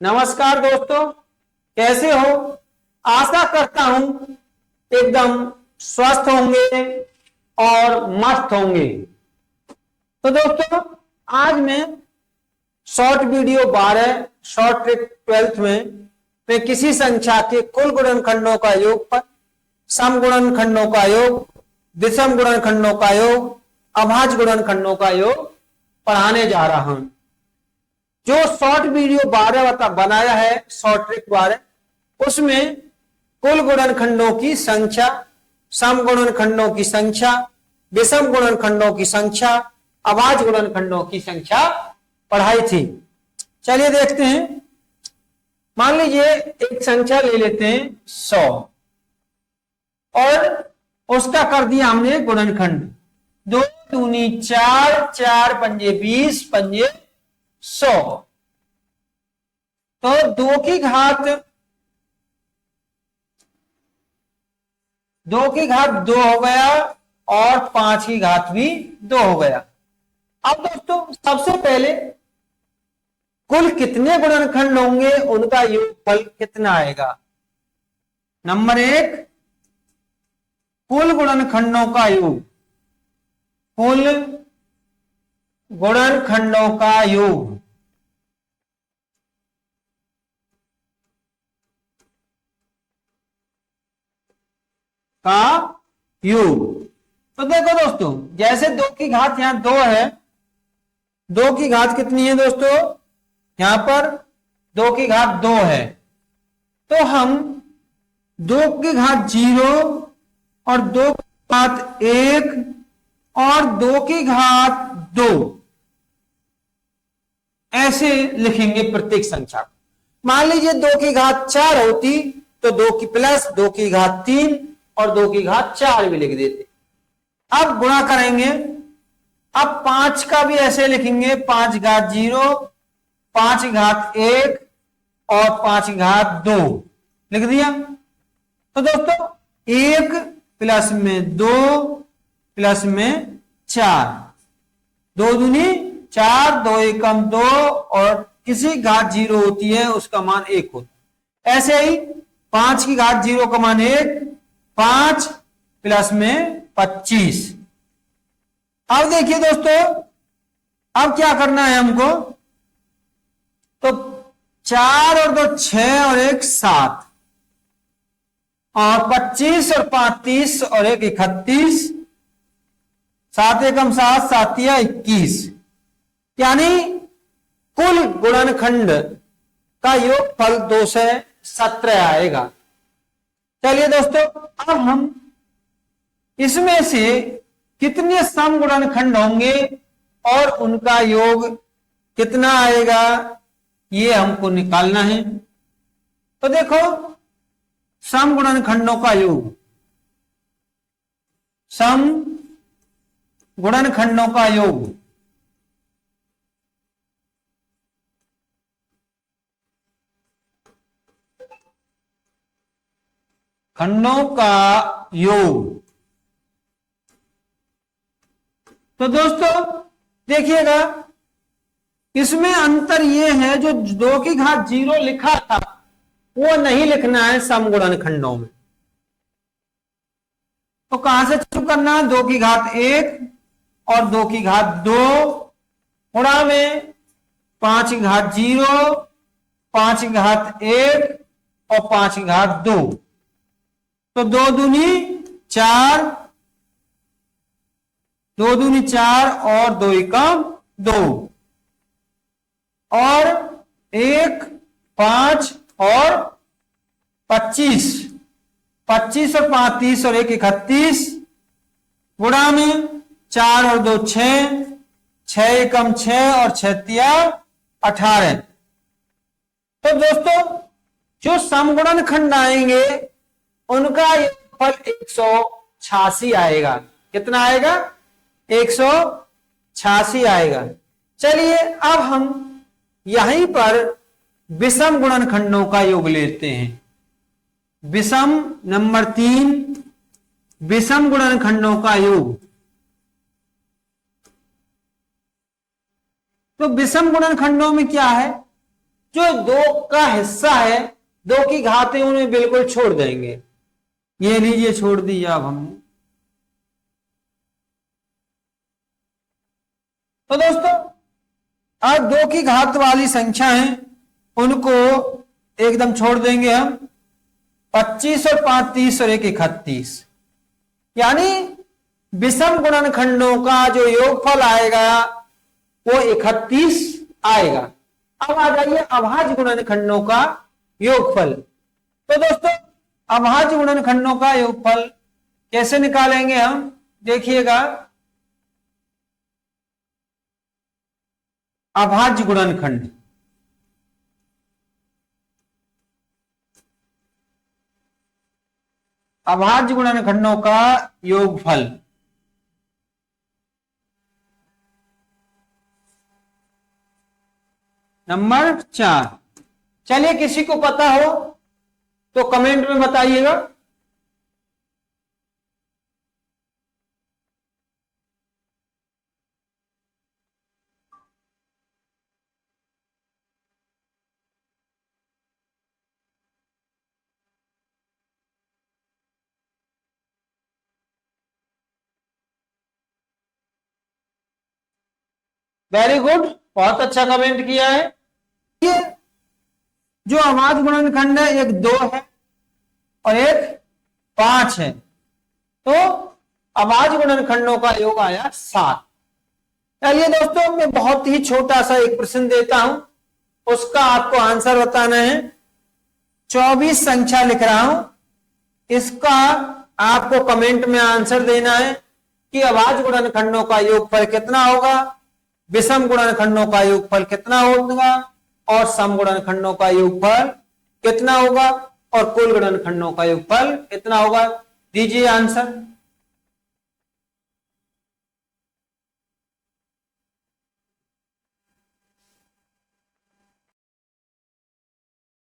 नमस्कार दोस्तों, कैसे हो? आशा करता हूं एकदम स्वस्थ होंगे और मस्त होंगे। तो दोस्तों, आज मैं short video 12 short trick 12th में मैं किसी संख्या के कुल गुणनखंडों का योग पर सम गुणनखंडों का योग, विषम गुणनखंडों का योग, अभाज्य गुणनखंडों का योग पढ़ाने जा रहा हूं। जो शॉर्ट वीडियो 12 बनाया है शॉर्ट ट्रिक 12, उसमें कुल गुणनखंडों की संख्या, सम गुणनखंडों की संख्या, विषम गुणनखंडों की संख्या, अभाज्य गुणनखंडों की संख्या पढ़ाई थी। चलिए देखते हैं। मान लीजिए एक संख्या ले लेते हैं 100 और उसका कर दिया हमने गुणनखंड 2 दूनी 4, 4 पंजे 20, पंजे 100। तो 2 की घात 2 हो गया और 5 की घात भी 2 हो गया। अब दोस्तों, सबसे पहले कुल कितने गुणनखंड होंगे, उनका योगफल कितना आएगा। नंबर 1, कुल गुणनखंडों का योग। कुल गुणनखंडों का योग तो देखो दोस्तों, जैसे 2 की घात यहां 2 है, 2 की घात कितनी है दोस्तों, यहां पर 2 की घात 2 है, तो हम 2 की घात 0 और 2 की घात 1 और 2 की घात 2 ऐसे लिखेंगे प्रत्येक संख्या को। मान लीजिए 2 की घात 4 होती तो 2 की प्लस 2 की घात 3 और 2 की घात 4 भी लिख देते। अब गुणा करेंगे। अब 5 का भी ऐसे लिखेंगे, 5 घात 0, 5 घात 1 और 5 घात 2 लिख दिया। तो दोस्तों 1 प्लस में 2 प्लस में 4, 2 दूनी 4, 2 एकम 2 और किसी घात 0 होती है उसका मान 1 होता है। ऐसे ही 5 की घात 0 का मान 1, 5 प्लस में 25। अब देखिए दोस्तों, अब क्या करना है हमको, तो 4 और 2 6 और 1 7 और 25 और 5 30 और 1 31, 7 एकम 7, 7 या 21, यानी कुल गुणनखंड का योगफल 217 आएगा। चलिए दोस्तों, अब हम इसमें से कितने सम गुणनखंड होंगे और उनका योग कितना आएगा, ये हमको निकालना है। तो देखो, सम गुणनखंडों का योग, सम गुणनखंडों का योग खंडों का योग। तो दोस्तों देखिएगा, इसमें अंतर यह है, जो 2 की घात 0 लिखा था वो नहीं लिखना है सम गुणनखंडों में। तो कहां से शुरू करना है, 2 की घात 1 और 2 की घात 2 गुणा में 5 की घात 0, 5 की घात 1 और 5 की घात 2। तो 2 दूनी 4, 2 दूनी 4 और 2 एकम 2 और 1 5 और 25, 25 और 5 30 और 1 31 गुणा में 4 और 2 6, 6 एकम 6 और 6 तिया 18। तो दोस्तों, जो समगुणनखंड आएंगे उनका योगफल 186 आएगा। कितना आएगा, 186 आएगा। चलिए अब हम यहीं पर विषम गुणनखंडों का योग लेते हैं। विषम नंबर 3, विषम गुणनखंडों का योग। तो विषम गुणनखंडों में क्या है, जो 2 का हिस्सा है 2 की घात है उन्हें बिल्कुल छोड़ देंगे। ये लीजिए छोड़ दिया अब हमने। तो दोस्तों अब 2 की घात वाली संख्या है उनको एकदम छोड़ देंगे हम। 25 और 5 30 और 1 31, यानी विषम गुणनखंडों का जो योगफल आएगा वो 31 आएगा। अब आ जाइए अभाज्य गुणनखंडों का योगफल। तो दोस्तों अभाज्य गुणनखंडों का योगफल कैसे निकालेंगे हम, देखिएगा। अभाज्य गुणनखंड, अभाज्य गुणनखंडों का योगफल नंबर 4। चलिए किसी को पता हो तो कमेंट में बताइएगा। वेरी गुड, बहुत अच्छा कमेंट किया है। ये जो अभाज्य गुणनखंड है एक 2 है और एक 5 है, तो अभाज्य गुणनखंडों का योग आया 7। चलिए दोस्तों मैं बहुत ही छोटा सा एक प्रश्न देता हूं, उसका आपको आंसर बताना है। 24 संख्या लिख रहा हूं, इसका आपको कमेंट में आंसर देना है कि अभाज्य गुणनखंडों का योगफल कितना होगा, विषम गुणनखंडों का योगफल कितना होगा और सम गुणनखंडों का योगफल कितना होगा और कुल गुणनखंडों का योगफल कितना होगा। दीजिए आंसर।